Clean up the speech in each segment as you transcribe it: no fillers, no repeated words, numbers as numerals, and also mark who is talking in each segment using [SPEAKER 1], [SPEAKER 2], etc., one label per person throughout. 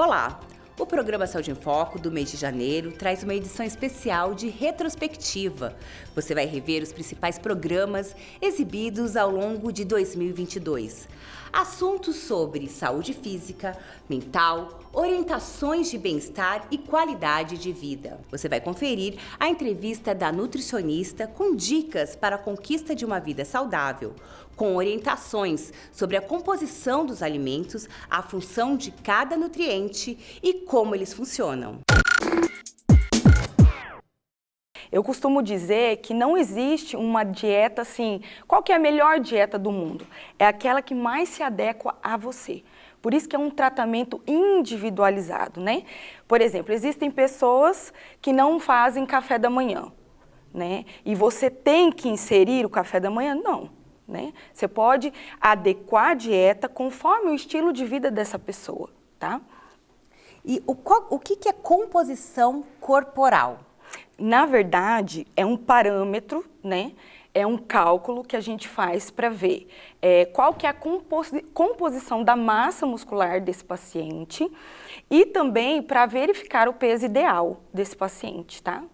[SPEAKER 1] Olá! O programa Saúde em Foco do mês de janeiro traz uma edição especial de retrospectiva. Você vai rever os principais programas exibidos ao longo de 2022. Assuntos sobre saúde física, mental, orientações de bem-estar e qualidade de vida. Você vai conferir a entrevista da nutricionista com dicas para a conquista de uma vida saudável, com orientações sobre a composição dos alimentos, a função de cada nutriente e como eles funcionam.
[SPEAKER 2] Eu costumo dizer que não existe uma dieta assim, qual que é a melhor dieta do mundo? É aquela que mais se adequa a você. Por isso que é um tratamento individualizado, né? Por exemplo, existem pessoas que não fazem café da manhã, né? E você tem que inserir o café da manhã? Não, né? Você pode adequar a dieta conforme o estilo de vida dessa pessoa, tá?
[SPEAKER 1] E o que é composição corporal?
[SPEAKER 2] Na verdade, é um parâmetro, né? É um cálculo que a gente faz para ver qual que é a composição da massa muscular desse paciente e também para verificar o peso ideal desse paciente, tá?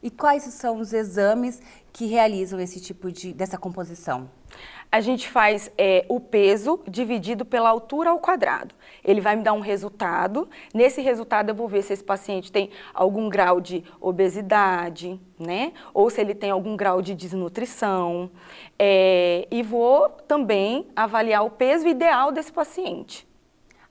[SPEAKER 1] E quais são os exames que realizam esse tipo dessa composição?
[SPEAKER 2] A gente faz o peso dividido pela altura ao quadrado. Ele vai me dar um resultado. Nesse resultado eu vou ver se esse paciente tem algum grau de obesidade, né? Ou se ele tem algum grau de desnutrição. E vou também avaliar o peso ideal desse paciente.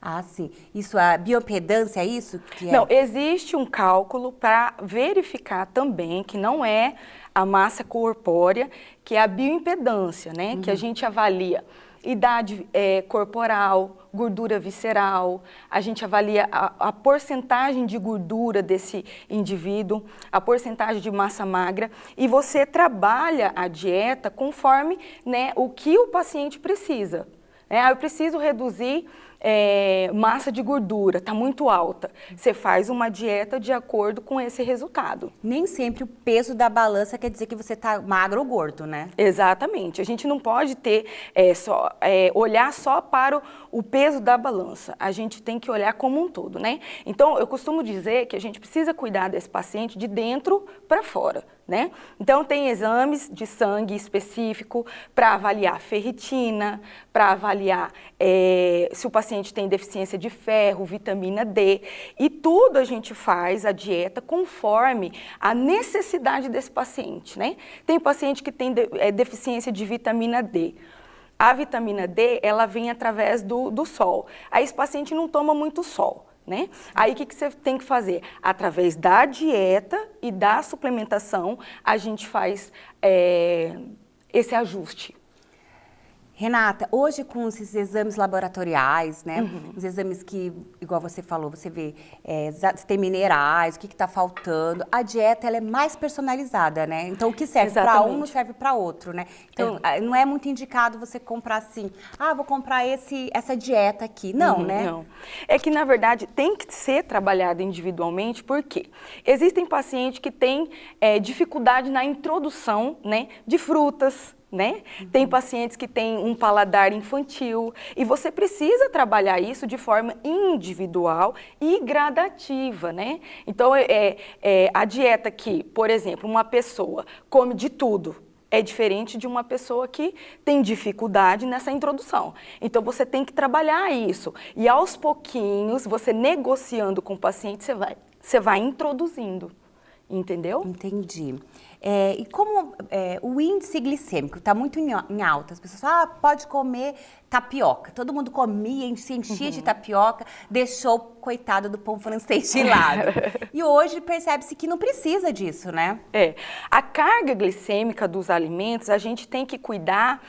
[SPEAKER 1] Ah, sim. Isso, a bioimpedância, é isso que é?
[SPEAKER 2] Não, existe um cálculo para verificar também que não é a massa corpórea, que é a bioimpedância, né? Que a gente avalia idade corporal, gordura visceral, a gente avalia a porcentagem de gordura desse indivíduo, a porcentagem de massa magra, e você trabalha a dieta conforme, né, o que o paciente precisa. Eu preciso reduzir massa de gordura, está muito alta. Você faz uma dieta de acordo com esse resultado.
[SPEAKER 1] Nem sempre o peso da balança quer dizer que você está magro ou gordo, né?
[SPEAKER 2] Exatamente. A gente não pode ter olhar só para o peso da balança. A gente tem que olhar como um todo, né? Então, eu costumo dizer que a gente precisa cuidar desse paciente de dentro para fora, né? Então, tem exames de sangue específico para avaliar ferritina, para avaliar se o paciente tem deficiência de ferro, vitamina D, e tudo a gente faz, a dieta, conforme a necessidade desse paciente, né? Tem paciente que tem deficiência de vitamina D. A vitamina D, ela vem através do sol. Aí esse paciente não toma muito sol, né? Aí o que você tem que fazer? Através da dieta e da suplementação, a gente faz esse ajuste.
[SPEAKER 1] Renata, hoje com esses exames laboratoriais, né? Os exames que, igual você falou, você vê se tem minerais, o que está faltando. A dieta, ela é mais personalizada, né? Então, o que serve para um não serve para outro, né? Então, não é muito indicado você comprar assim, vou comprar essa dieta aqui. Não, né?
[SPEAKER 2] Não. É que, na verdade, tem que ser trabalhado individualmente, porque existem pacientes que têm dificuldade na introdução, né, de frutas, né? Tem pacientes que têm um paladar infantil e você precisa trabalhar isso de forma individual e gradativa, né? Então, a dieta que, por exemplo, uma pessoa come de tudo, é diferente de uma pessoa que tem dificuldade nessa introdução. Então, você tem que trabalhar isso. E aos pouquinhos, você negociando com o paciente, você vai introduzindo. Entendeu?
[SPEAKER 1] Entendi. E como o índice glicêmico está muito em alta, as pessoas falam, pode comer tapioca. Todo mundo comia, se enchia de tapioca, deixou o coitado do pão francês de lado. E hoje percebe-se que não precisa disso, né?
[SPEAKER 2] A carga glicêmica dos alimentos, a gente tem que cuidar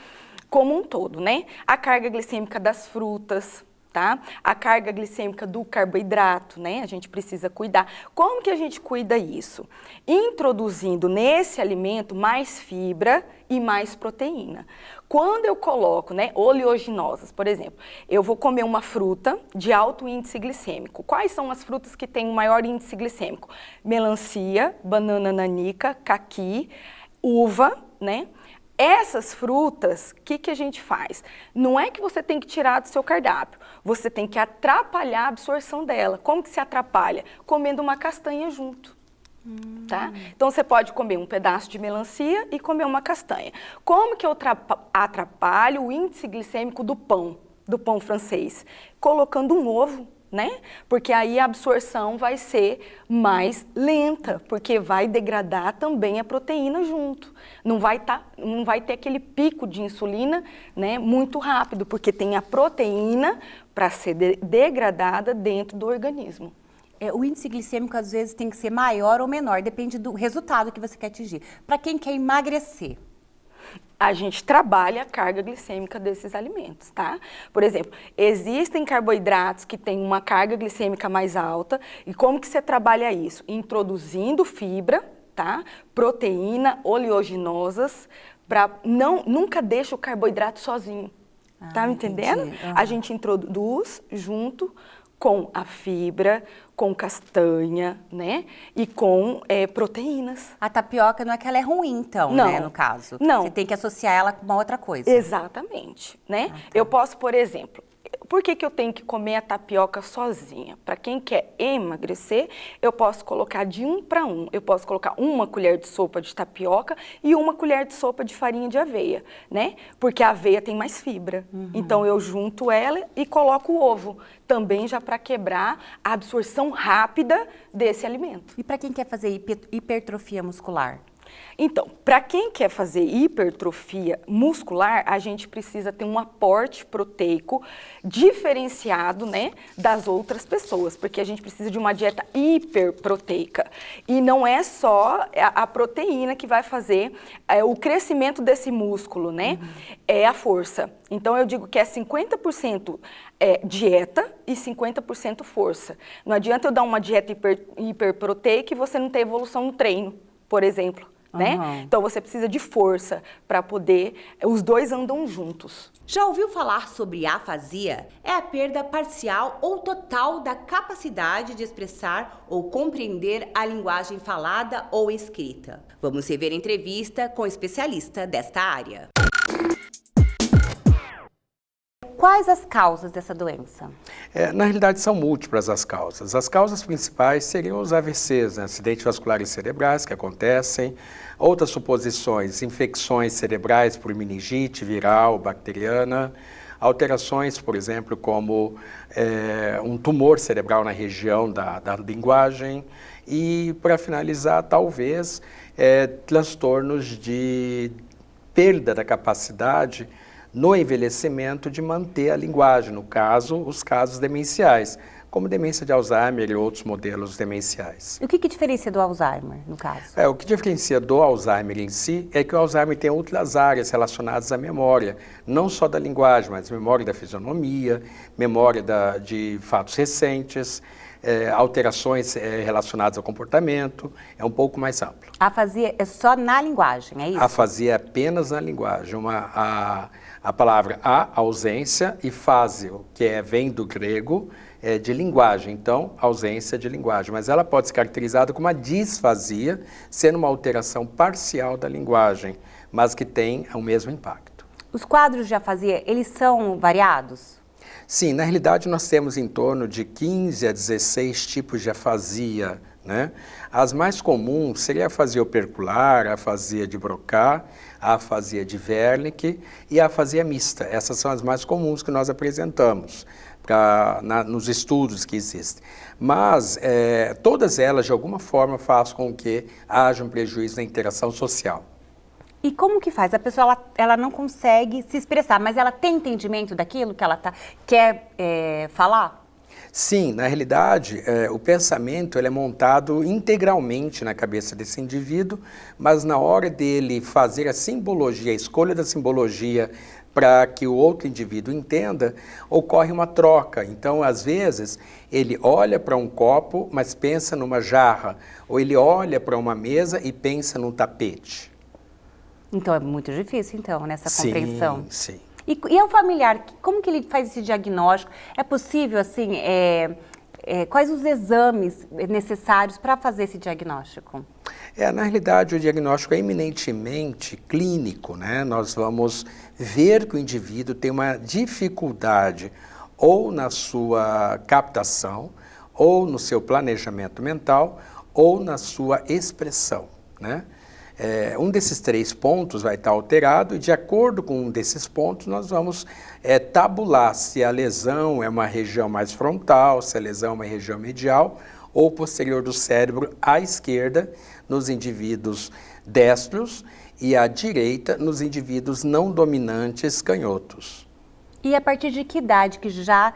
[SPEAKER 2] como um todo, né? A carga glicêmica das frutas, tá? A carga glicêmica do carboidrato, né? A gente precisa cuidar. Como que a gente cuida isso? Introduzindo nesse alimento mais fibra e mais proteína. Quando eu coloco, né, oleaginosas, por exemplo, eu vou comer uma fruta de alto índice glicêmico. Quais são as frutas que têm o maior índice glicêmico? Melancia, banana nanica, caqui, uva, né? Essas frutas, o que a gente faz? Não é que você tem que tirar do seu cardápio, você tem que atrapalhar a absorção dela. Como que se atrapalha? Comendo uma castanha junto. Tá? Então você pode comer um pedaço de melancia e comer uma castanha. Como que eu atrapalho o índice glicêmico do pão francês? Colocando um ovo, né? Porque aí a absorção vai ser mais lenta, porque vai degradar também a proteína junto. Não vai ter aquele pico de insulina, né, muito rápido, porque tem a proteína para ser degradada dentro do organismo.
[SPEAKER 1] O índice glicêmico, às vezes, tem que ser maior ou menor, depende do resultado que você quer atingir. Para quem quer emagrecer,
[SPEAKER 2] a gente trabalha a carga glicêmica desses alimentos, tá? Por exemplo, existem carboidratos que têm uma carga glicêmica mais alta, e como que você trabalha isso? Introduzindo fibra, tá? Proteína, oleaginosas, nunca deixa o carboidrato sozinho, tá me entendendo?
[SPEAKER 1] Entendi.
[SPEAKER 2] A gente introduz junto com a fibra, com castanha, né? E com proteínas.
[SPEAKER 1] A tapioca não é que ela é ruim, então,
[SPEAKER 2] não,
[SPEAKER 1] né, no caso?
[SPEAKER 2] Não.
[SPEAKER 1] Você tem que associar ela com uma outra coisa.
[SPEAKER 2] Exatamente, né?
[SPEAKER 1] Tá.
[SPEAKER 2] Eu posso, por exemplo, por que eu tenho que comer a tapioca sozinha? Para quem quer emagrecer, eu posso colocar de 1 para 1. Eu posso colocar 1 colher de sopa de tapioca e 1 colher de sopa de farinha de aveia, né? Porque a aveia tem mais fibra. Então eu junto ela e coloco o ovo, também já para quebrar a absorção rápida desse alimento.
[SPEAKER 1] E para quem quer fazer hipertrofia muscular?
[SPEAKER 2] Então, para quem quer fazer hipertrofia muscular, a gente precisa ter um aporte proteico diferenciado, né, das outras pessoas, porque a gente precisa de uma dieta hiperproteica. E não é só a proteína que vai fazer o crescimento desse músculo, né? É a força. Então, eu digo que é 50% dieta e 50% força. Não adianta eu dar uma dieta hiperproteica e você não ter evolução no treino, por exemplo. Né? Então você precisa de força para poder, os dois andam juntos.
[SPEAKER 1] Já ouviu falar sobre afasia? É a perda parcial ou total da capacidade de expressar ou compreender a linguagem falada ou escrita. Vamos rever a entrevista com o especialista desta área. Quais as causas dessa doença?
[SPEAKER 3] Na realidade, são múltiplas as causas. As causas principais seriam os AVCs, né? Acidentes vasculares cerebrais que acontecem, outras suposições, infecções cerebrais por meningite viral, bacteriana, alterações, por exemplo, como um tumor cerebral na região da linguagem e, para finalizar, talvez, transtornos de perda da capacidade no envelhecimento de manter a linguagem, no caso, os casos demenciais, como demência de Alzheimer e outros modelos demenciais.
[SPEAKER 1] E o que diferencia do Alzheimer, no caso?
[SPEAKER 3] O que diferencia do Alzheimer em si é que o Alzheimer tem outras áreas relacionadas à memória, não só da linguagem, mas memória da fisionomia, memória de fatos recentes, alterações relacionadas ao comportamento, é um pouco mais amplo.
[SPEAKER 1] A afasia é só na linguagem, é isso?
[SPEAKER 3] A afasia é apenas na linguagem. A palavra ausência, e fásio, que vem do grego, de linguagem, então ausência de linguagem, mas ela pode ser caracterizada como uma disfasia, sendo uma alteração parcial da linguagem, mas que tem o mesmo impacto.
[SPEAKER 1] Os quadros de afasia, eles são variados?
[SPEAKER 3] Sim, na realidade nós temos em torno de 15 a 16 tipos de afasia, né? As mais comuns seria a afasia opercular, a afasia de Broca, a afasia de Wernicke e a afasia mista. Essas são as mais comuns que nós apresentamos nos estudos que existem. Mas todas elas, de alguma forma, fazem com que haja um prejuízo na interação social.
[SPEAKER 1] E como que faz? A pessoa ela não consegue se expressar, mas ela tem entendimento daquilo que ela quer falar?
[SPEAKER 3] Sim, na realidade, o pensamento ele é montado integralmente na cabeça desse indivíduo, mas na hora dele fazer a simbologia, a escolha da simbologia para que o outro indivíduo entenda, ocorre uma troca. Então, às vezes, ele olha para um copo, mas pensa numa jarra, ou ele olha para uma mesa e pensa num tapete.
[SPEAKER 1] Então, é muito difícil, então, nessa compreensão.
[SPEAKER 3] Sim.
[SPEAKER 1] E ao familiar, como que ele faz esse diagnóstico? É possível, assim, quais os exames necessários para fazer esse diagnóstico?
[SPEAKER 3] Na realidade, o diagnóstico é eminentemente clínico, né? Nós vamos ver que o indivíduo tem uma dificuldade ou na sua captação, ou no seu planejamento mental, ou na sua expressão, né? Um desses 3 pontos vai estar alterado e, de acordo com um desses pontos, nós vamos tabular se a lesão é uma região mais frontal, se a lesão é uma região medial ou posterior do cérebro à esquerda nos indivíduos destros e à direita nos indivíduos não dominantes canhotos.
[SPEAKER 1] E a partir de que idade que já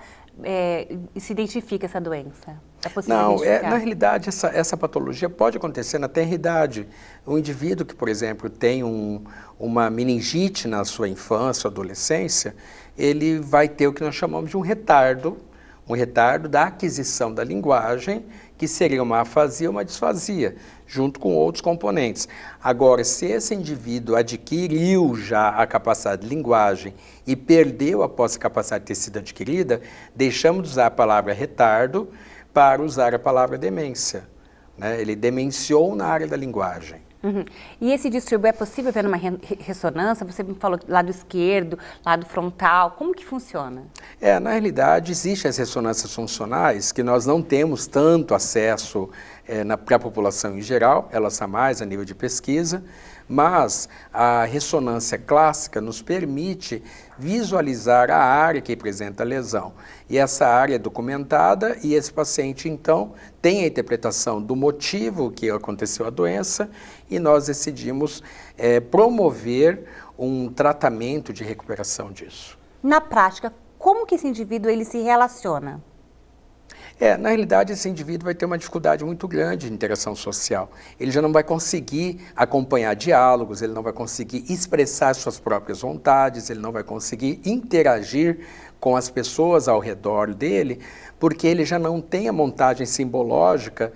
[SPEAKER 1] se identifica essa doença? É possível
[SPEAKER 3] Não,
[SPEAKER 1] identificar?
[SPEAKER 3] na realidade, essa patologia pode acontecer na tenra-idade. Um indivíduo que, por exemplo, tem uma meningite na sua infância ou adolescência, ele vai ter o que nós chamamos de um retardo da aquisição da linguagem, que seria uma afasia ou uma disfasia, junto com outros componentes. Agora, se esse indivíduo adquiriu já a capacidade de linguagem e perdeu após a capacidade de ter sido adquirida, deixamos de usar a palavra retardo para usar a palavra demência, né? Ele demenciou na área da linguagem.
[SPEAKER 1] Uhum. E esse distúrbio é possível ver numa ressonância? Você me falou lado esquerdo, lado frontal, como que funciona?
[SPEAKER 3] Na realidade, existem as ressonâncias funcionais que nós não temos tanto acesso para a população em geral, elas são mais a nível de pesquisa, mas a ressonância clássica nos permite visualizar a área que apresenta a lesão. E essa área é documentada e esse paciente, então, tem a interpretação do motivo que aconteceu a doença e nós decidimos promover um tratamento de recuperação disso.
[SPEAKER 1] Na prática, como que esse indivíduo ele se relaciona?
[SPEAKER 3] Na realidade, esse indivíduo vai ter uma dificuldade muito grande de interação social. Ele já não vai conseguir acompanhar diálogos, ele não vai conseguir expressar suas próprias vontades, ele não vai conseguir interagir com as pessoas ao redor dele, porque ele já não tem a montagem simbológica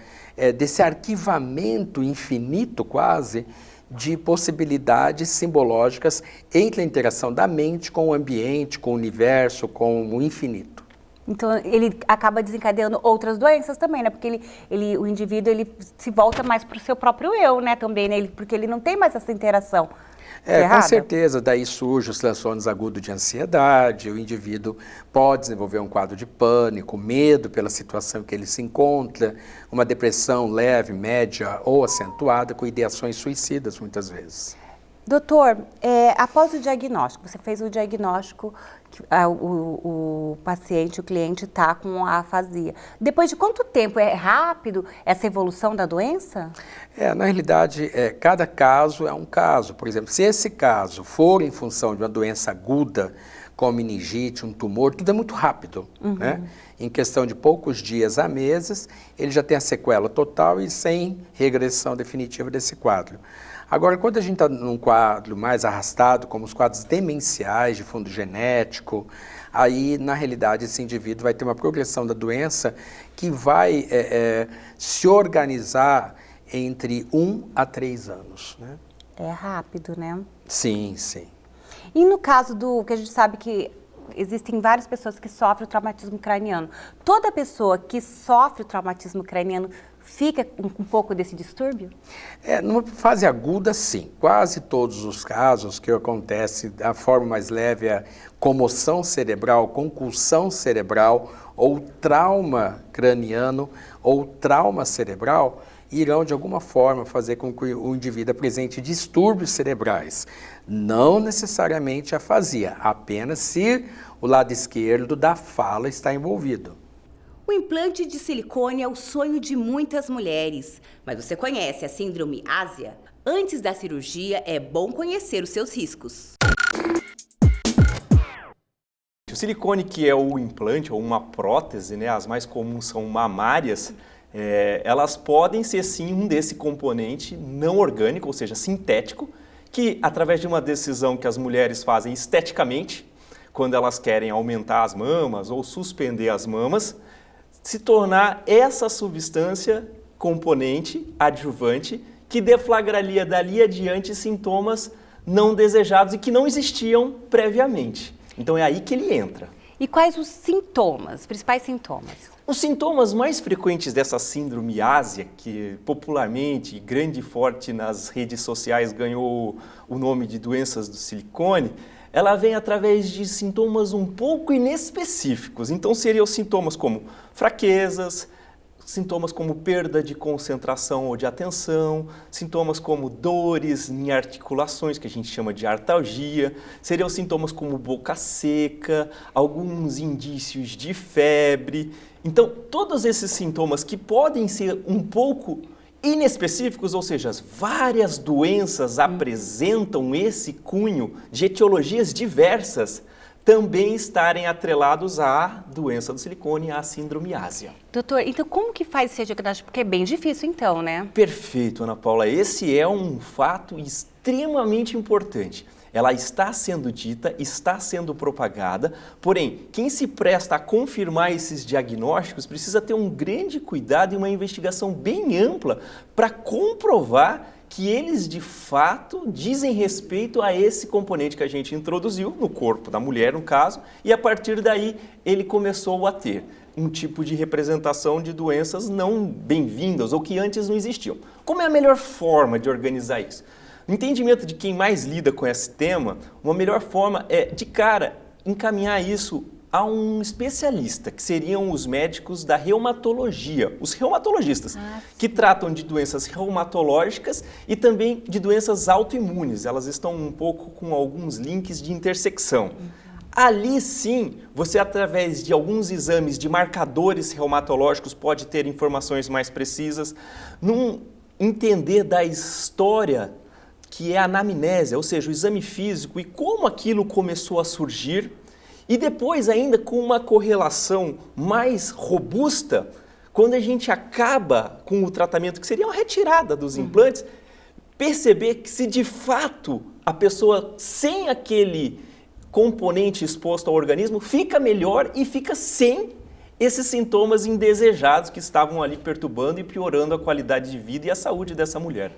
[SPEAKER 3] desse arquivamento infinito quase de possibilidades simbológicas entre a interação da mente com o ambiente, com o universo, com o infinito.
[SPEAKER 1] Então, ele acaba desencadeando outras doenças também, né? Porque o indivíduo se volta mais para o seu próprio eu, né? Também, né? Porque ele não tem mais essa interação.
[SPEAKER 3] Com certeza, daí surgem os transtornos agudos de ansiedade, o indivíduo pode desenvolver um quadro de pânico, medo pela situação que ele se encontra, uma depressão leve, média ou acentuada, com ideações suicidas muitas vezes.
[SPEAKER 1] Doutor, após o diagnóstico, você fez o diagnóstico, o paciente, o cliente está com a afasia. Depois de quanto tempo? É rápido essa evolução da doença?
[SPEAKER 3] Na realidade, cada caso é um caso. Por exemplo, se esse caso for em função de uma doença aguda, como meningite, um tumor, tudo é muito rápido, né? Em questão de poucos dias a meses, ele já tem a sequela total e sem regressão definitiva desse quadro. Agora, quando a gente está num quadro mais arrastado, como os quadros demenciais de fundo genético, aí, na realidade, esse indivíduo vai ter uma progressão da doença que vai se organizar entre 1 a 3 anos, né?
[SPEAKER 1] É rápido, né?
[SPEAKER 3] Sim, sim.
[SPEAKER 1] E no caso que a gente sabe que existem várias pessoas que sofrem o traumatismo craniano, toda pessoa que sofre o traumatismo craniano fica com um pouco desse distúrbio?
[SPEAKER 3] Numa fase aguda, sim. Quase todos os casos que acontece da forma mais leve é comoção cerebral, concussão cerebral ou trauma craniano ou trauma cerebral irão de alguma forma fazer com que o indivíduo apresente distúrbios cerebrais. Não necessariamente afasia, apenas se o lado esquerdo da fala está envolvido.
[SPEAKER 1] O implante de silicone é o sonho de muitas mulheres. Mas você conhece a síndrome Ásia? Antes da cirurgia, é bom conhecer os seus riscos.
[SPEAKER 4] O silicone, que é o implante ou uma prótese, né, as mais comuns são mamárias, elas podem ser sim um desse componente não orgânico, ou seja, sintético, que através de uma decisão que as mulheres fazem esteticamente, quando elas querem aumentar as mamas ou suspender as mamas, se tornar essa substância componente adjuvante que deflagraria dali adiante sintomas não desejados e que não existiam previamente. Então é aí que ele entra.
[SPEAKER 1] E quais os sintomas, os principais sintomas?
[SPEAKER 4] Os sintomas mais frequentes dessa síndrome ásia, que popularmente, grande e forte nas redes sociais, ganhou o nome de doenças do silicone, ela vem através de sintomas um pouco inespecíficos. Então seriam sintomas como fraquezas, sintomas como perda de concentração ou de atenção, sintomas como dores em articulações, que a gente chama de artalgia, seriam sintomas como boca seca, alguns indícios de febre. Então, todos esses sintomas que podem ser um pouco inespecíficos, ou seja, várias doenças apresentam esse cunho de etiologias diversas, também estarem atrelados à doença do silicone, à síndrome ásia.
[SPEAKER 1] Doutor, então como que faz esse diagnóstico? Porque é bem difícil então, né?
[SPEAKER 4] Perfeito, Ana Paula. Esse é um fato extremamente importante. Ela está sendo dita, está sendo propagada, porém, quem se presta a confirmar esses diagnósticos precisa ter um grande cuidado e uma investigação bem ampla para comprovar que eles, de fato, dizem respeito a esse componente que a gente introduziu no corpo da mulher, no caso, e a partir daí ele começou a ter um tipo de representação de doenças não bem-vindas ou que antes não existiam. Como é a melhor forma de organizar isso? No entendimento de quem mais lida com esse tema, uma melhor forma é, de cara, encaminhar isso a um especialista, que seriam os médicos da reumatologia, os reumatologistas, que tratam de doenças reumatológicas e também de doenças autoimunes. Elas estão um pouco com alguns links de intersecção. Ali sim, você através de alguns exames de marcadores reumatológicos pode ter informações mais precisas, num entender da história que é a anamnésia, ou seja, o exame físico e como aquilo começou a surgir. E depois ainda com uma correlação mais robusta, quando a gente acaba com o tratamento que seria uma retirada dos implantes, perceber que se de fato a pessoa sem aquele componente exposto ao organismo fica melhor e fica sem esses sintomas indesejados que estavam ali perturbando e piorando a qualidade de vida e a saúde dessa mulher.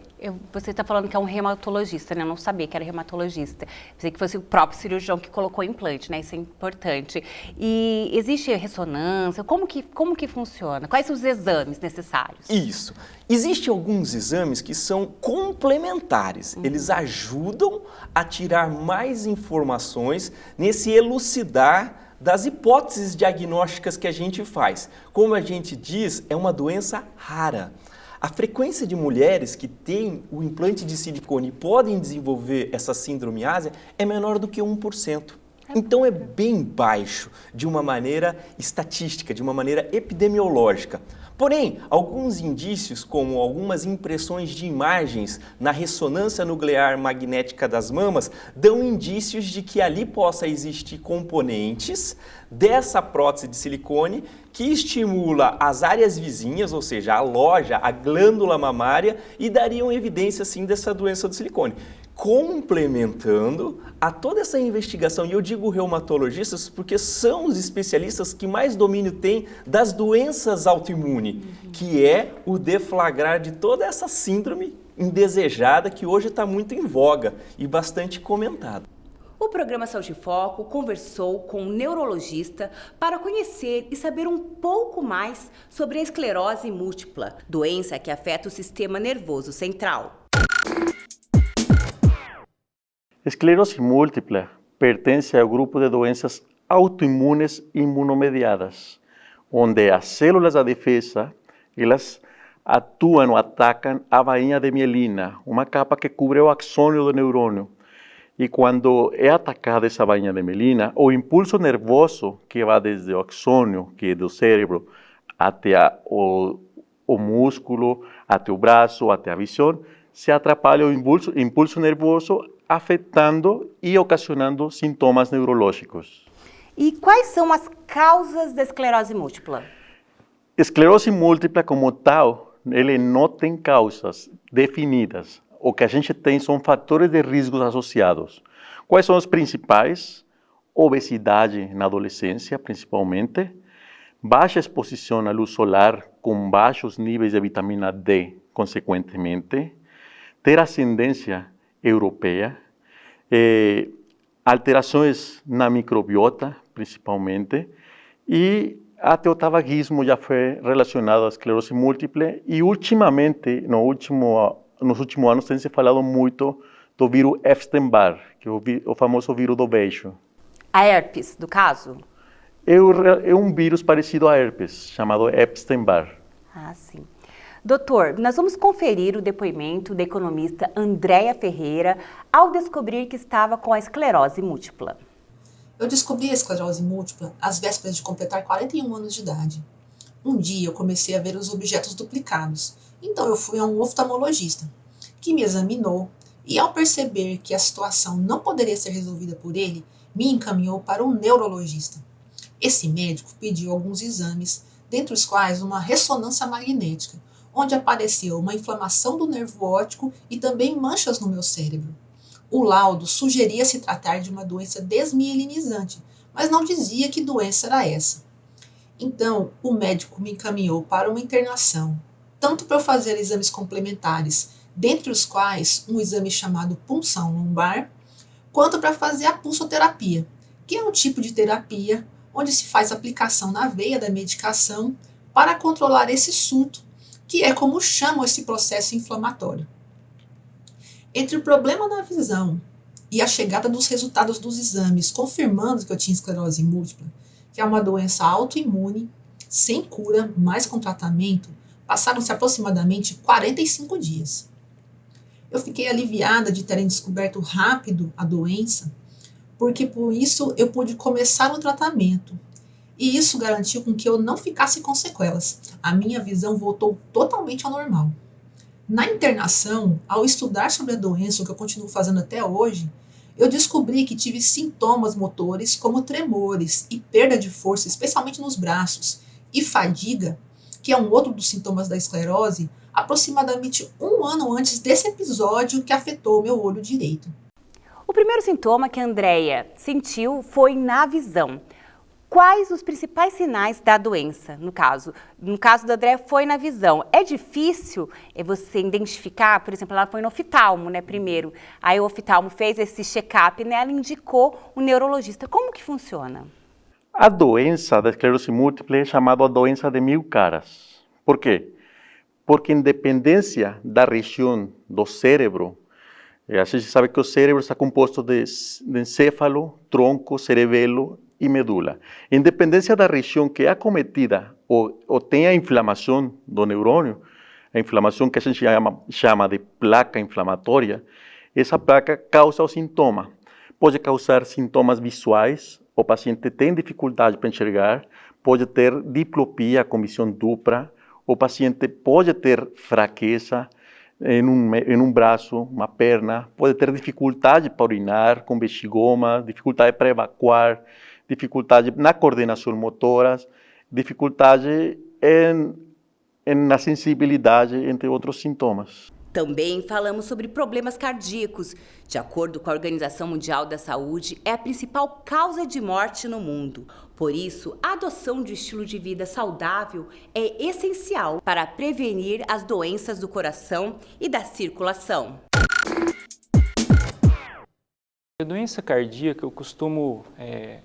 [SPEAKER 1] Você está falando que é um reumatologista, né? Eu não sabia que era reumatologista. Pensei que fosse o próprio cirurgião que colocou o implante, né? Isso é importante. E existe ressonância? Como que funciona? Quais são os exames necessários?
[SPEAKER 4] Isso. Existem alguns exames que são complementares. Eles ajudam a tirar mais informações nesse elucidar das hipóteses diagnósticas que a gente faz. Como a gente diz, é uma doença rara. A frequência de mulheres que têm o implante de silicone e podem desenvolver essa síndrome ásia é menor do que 1%. Então é bem baixo de uma maneira estatística, de uma maneira epidemiológica. Porém, alguns indícios, como algumas impressões de imagens na ressonância nuclear magnética das mamas, dão indícios de que ali possa existir componentes dessa prótese de silicone que estimula as áreas vizinhas, ou seja, a loja, a glândula mamária, e dariam evidência, sim, dessa doença do silicone. Complementando a toda essa investigação, e eu digo reumatologistas porque são os especialistas que mais domínio têm das doenças autoimunes, que é o deflagrar de toda essa síndrome indesejada que hoje está muito em voga e bastante comentada.
[SPEAKER 1] O programa Saúde em Foco conversou com um neurologista para conhecer e saber um pouco mais sobre a esclerose múltipla, doença que afeta o sistema nervoso central.
[SPEAKER 5] Esclerose múltipla pertence ao grupo de doenças autoimunes imunomediadas, onde as células da defesa elas atuam ou atacam a bainha de mielina, uma capa que cobre o axônio do neurônio. E quando é atacada essa bainha de mielina, o impulso nervoso que vai desde o axônio, que é do cérebro, até o músculo, até o braço, até a visão, se atrapalha o impulso nervoso, afetando e ocasionando sintomas neurológicos.
[SPEAKER 1] E quais são as causas da esclerose múltipla?
[SPEAKER 5] Esclerose múltipla, como tal, ele não tem causas definidas. O que a gente tem são fatores de riscos associados. Quais são os principais? Obesidade na adolescência, principalmente. Baixa exposição à luz solar, com baixos níveis de vitamina D, consequentemente. Ter ascendência europeia, alterações na microbiota, principalmente, e até o tabagismo já foi relacionado à esclerose múltiple, e ultimamente, nos últimos anos, tem se falado muito do vírus Epstein-Barr, que é o famoso vírus do beijo.
[SPEAKER 1] A herpes, do caso?
[SPEAKER 5] É um vírus parecido a herpes, chamado Epstein-Barr.
[SPEAKER 1] Ah, sim. Doutor, nós vamos conferir o depoimento da economista Andréia Ferreira ao descobrir que estava com a esclerose múltipla.
[SPEAKER 6] Eu descobri a esclerose múltipla às vésperas de completar 41 anos de idade. Um dia eu comecei a ver os objetos duplicados, então eu fui a um oftalmologista, que me examinou e, ao perceber que a situação não poderia ser resolvida por ele, me encaminhou para um neurologista. Esse médico pediu alguns exames, dentre os quais uma ressonância magnética, onde apareceu uma inflamação do nervo óptico e também manchas no meu cérebro. O laudo sugeria se tratar de uma doença desmielinizante, mas não dizia que doença era essa. Então, o médico me encaminhou para uma internação, tanto para eu fazer exames complementares, dentre os quais um exame chamado punção lombar, quanto para fazer a pulsoterapia, que é um tipo de terapia onde se faz aplicação na veia da medicação para controlar esse surto, que é como chamam esse processo inflamatório. Entre o problema na visão e a chegada dos resultados dos exames confirmando que eu tinha esclerose múltipla, que é uma doença autoimune, sem cura, mas com tratamento, passaram-se aproximadamente 45 dias. Eu fiquei aliviada de terem descoberto rápido a doença, porque por isso eu pude começar o tratamento. E isso garantiu com que eu não ficasse com sequelas. A minha visão voltou totalmente ao normal. Na internação, ao estudar sobre a doença, o que eu continuo fazendo até hoje, eu descobri que tive sintomas motores como tremores e perda de força, especialmente nos braços, e fadiga, que é um outro dos sintomas da esclerose, aproximadamente 1 ano antes desse episódio que afetou o meu olho direito.
[SPEAKER 1] O primeiro sintoma que a Andréia sentiu foi na visão. Quais os principais sinais da doença, no caso? No caso da Andréia, foi na visão. É difícil você identificar, por exemplo, ela foi no oftalmo, né, primeiro. Aí o oftalmo fez esse check-up, né, ela indicou o neurologista. Como que funciona?
[SPEAKER 5] A doença da esclerose múltiple é chamada a doença de 1000 caras. Por quê? Porque independência da região do cérebro, a gente sabe que o cérebro está composto de encéfalo, tronco, cerebelo e medula. Independência da região que é acometida ou tem a inflamação do neurônio, a inflamação que a gente chama de placa inflamatória, essa placa causa o sintoma. Pode causar sintomas visuais, o paciente tem dificuldade para enxergar, pode ter diplopia com visão dupla, o paciente pode ter fraqueza em um braço, uma perna, pode ter dificuldade para urinar, com bexigoma, dificuldade para evacuar, dificuldade na coordenação motora, dificuldade na sensibilidade, entre outros sintomas.
[SPEAKER 1] Também falamos sobre problemas cardíacos. De acordo com a Organização Mundial da Saúde, é a principal causa de morte no mundo. Por isso, a adoção de um estilo de vida saudável é essencial para prevenir as doenças do coração e da circulação.
[SPEAKER 7] A doença cardíaca eu costumo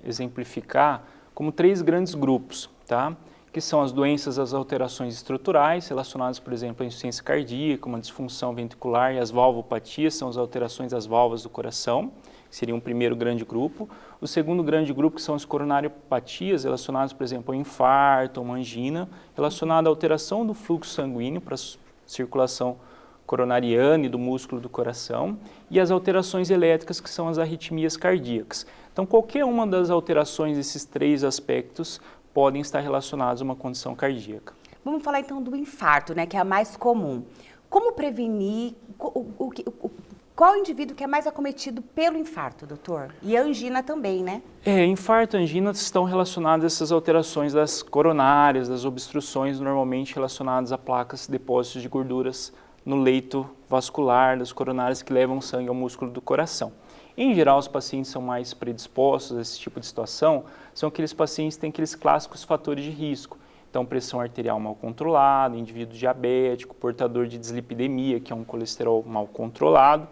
[SPEAKER 7] exemplificar como 3 grandes grupos, tá? Que são as doenças, as alterações estruturais, relacionadas, por exemplo, à insuficiência cardíaca, uma disfunção ventricular, e as valvopatias, são as alterações das válvulas do coração, que seria um primeiro grande grupo. O segundo grande grupo, que são as coronariopatias, relacionadas, por exemplo, ao infarto, a uma angina, relacionada à alteração do fluxo sanguíneo para a circulação coronariana e do músculo do coração, e as alterações elétricas, que são as arritmias cardíacas. Então, qualquer uma das alterações desses 3 aspectos podem estar relacionados a uma condição cardíaca.
[SPEAKER 1] Vamos falar então do infarto, né, que é a mais comum. Como prevenir? Qual o indivíduo que é mais acometido pelo infarto, doutor? E a angina também, né?
[SPEAKER 7] Infarto e angina estão relacionados a essas alterações das coronárias, das obstruções normalmente relacionadas a placas, depósitos de gorduras no leito vascular das coronárias que levam sangue ao músculo do coração. Em geral, os pacientes são mais predispostos a esse tipo de situação, são aqueles pacientes que têm aqueles clássicos fatores de risco. Então, pressão arterial mal controlada, indivíduo diabético, portador de dislipidemia, que é um colesterol mal controlado.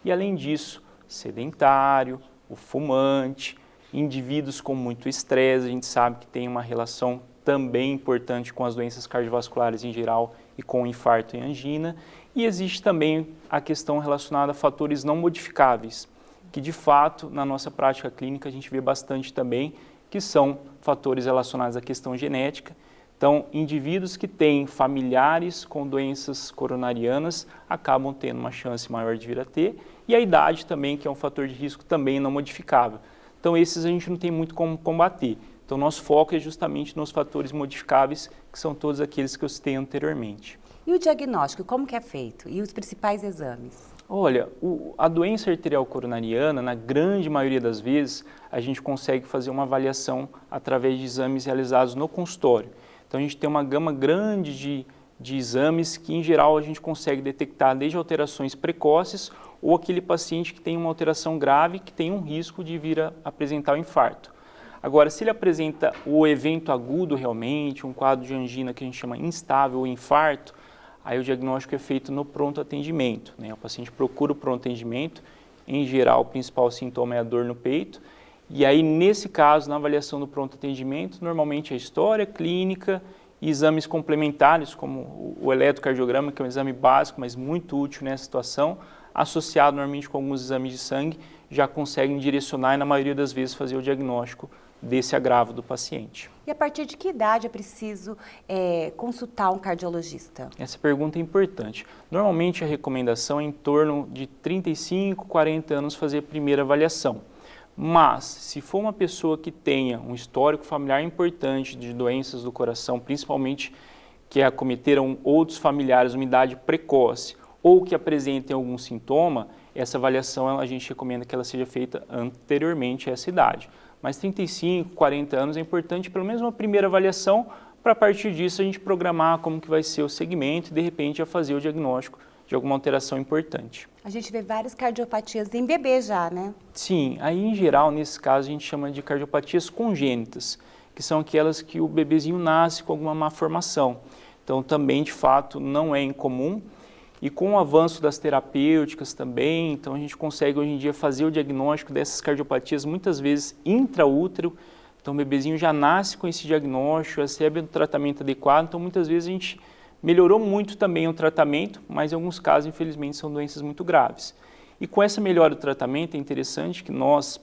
[SPEAKER 7] E, além disso, sedentário, o fumante, Indivíduos com muito estresse, a gente sabe que tem uma relação também importante com as doenças cardiovasculares em geral e com infarto e angina. E existe também a questão relacionada a fatores não modificáveis, que de fato na nossa prática clínica a gente vê bastante também, que são fatores relacionados à questão genética. Então, indivíduos que têm familiares com doenças coronarianas acabam tendo uma chance maior de vir a ter, e a idade também, que é um fator de risco também não modificável. Então, esses a gente não tem muito como combater. Então, nosso foco é justamente nos fatores modificáveis, que são todos aqueles que eu citei anteriormente.
[SPEAKER 1] E o diagnóstico, como que é feito? E os principais exames?
[SPEAKER 7] Olha, a doença arterial coronariana, na grande maioria das vezes, a gente consegue fazer uma avaliação através de exames realizados no consultório. Então, a gente tem uma gama grande de exames que, em geral, a gente consegue detectar desde alterações precoces ou aquele paciente que tem uma alteração grave que tem um risco de vir a apresentar o infarto. Agora, se ele apresenta o evento agudo realmente, um quadro de angina que a gente chama instável ou infarto, aí o diagnóstico é feito no pronto atendimento, né? O paciente procura o pronto atendimento, em geral o principal sintoma é a dor no peito, e aí nesse caso, na avaliação do pronto atendimento, normalmente a história clínica e exames complementares, como o eletrocardiograma, que é um exame básico, mas muito útil nessa situação, associado normalmente com alguns exames de sangue, já conseguem direcionar e na maioria das vezes fazer o diagnóstico desse agravo do paciente.
[SPEAKER 1] E a partir de que idade é preciso consultar um cardiologista?
[SPEAKER 7] Essa pergunta é importante. Normalmente a recomendação é em torno de 35, 40 anos fazer a primeira avaliação. Mas, se for uma pessoa que tenha um histórico familiar importante de doenças do coração, principalmente que acometeram outros familiares, uma idade precoce, ou que apresentem algum sintoma, essa avaliação a gente recomenda que ela seja feita anteriormente a essa idade. Mas 35, 40 anos é importante pelo menos uma primeira avaliação para a partir disso a gente programar como que vai ser o segmento e de repente já fazer o diagnóstico de alguma alteração importante.
[SPEAKER 1] A gente vê várias cardiopatias em bebê já, né?
[SPEAKER 7] Sim, aí em geral nesse caso a gente chama de cardiopatias congênitas, que são aquelas que o bebezinho nasce com alguma malformação. Então também de fato não é incomum. E com o avanço das terapêuticas também, então a gente consegue hoje em dia fazer o diagnóstico dessas cardiopatias muitas vezes intraútero. Então o bebezinho já nasce com esse diagnóstico, recebe um tratamento adequado, então muitas vezes a gente melhorou muito também o tratamento, mas em alguns casos infelizmente são doenças muito graves. E com essa melhora do tratamento é interessante que nós,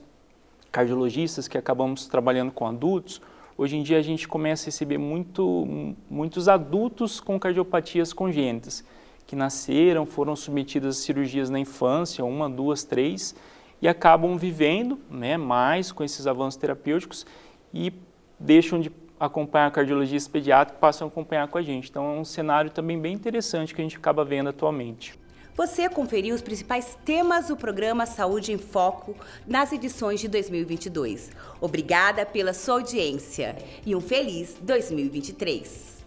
[SPEAKER 7] cardiologistas que acabamos trabalhando com adultos, hoje em dia a gente começa a receber muitos adultos com cardiopatias congênitas, que nasceram, foram submetidas a cirurgias na infância, 1, 2, 3, e acabam vivendo, né, mais com esses avanços terapêuticos e deixam de acompanhar cardiologistas pediátricos e passam a acompanhar com a gente. Então é um cenário também bem interessante que a gente acaba vendo atualmente.
[SPEAKER 1] Você conferiu os principais temas do programa Saúde em Foco nas edições de 2022. Obrigada pela sua audiência e um feliz 2023.